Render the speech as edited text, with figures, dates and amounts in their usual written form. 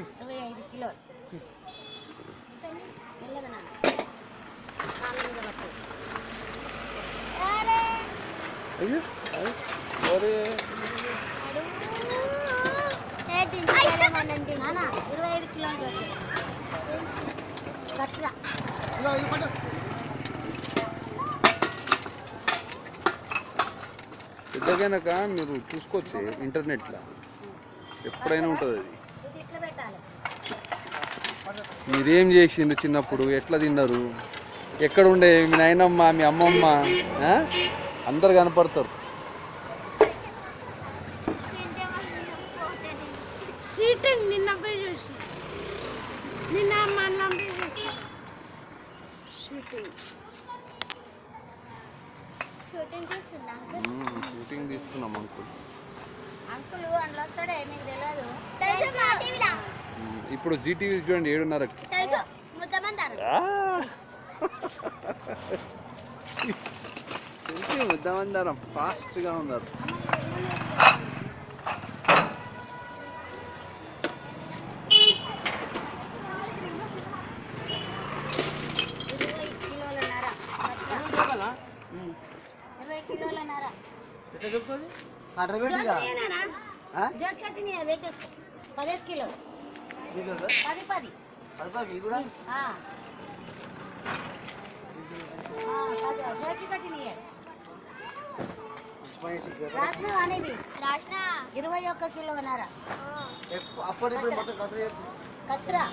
25 కిలోలు మెల్లగా నాన్న అయ్యో మరి నాన్న 25 కిలోలు కట్రా పెద్దగైనాక మీరు చూసుకోవచ్చు ఇంటర్నెట్లో ఎప్పుడైనా ఉంటుంది అది. మీరేం చేసిండు చిన్నప్పుడు, ఎట్లా తిన్నారు, ఎక్కడ ఉండే మీ నాయనమ్మ మీ అమ్మమ్మ అందరు కనపడతారు. షూటింగ్ తీస్తున్నాం అంకుల్. ఇప్పుడు జీటీవీ చూడండి 7:30కి. తెలిసి ముద్దమందారం ఫాస్ట్గా ఉన్నారు. కిలోలు 10 21 కిలోన్నర కచ్చరా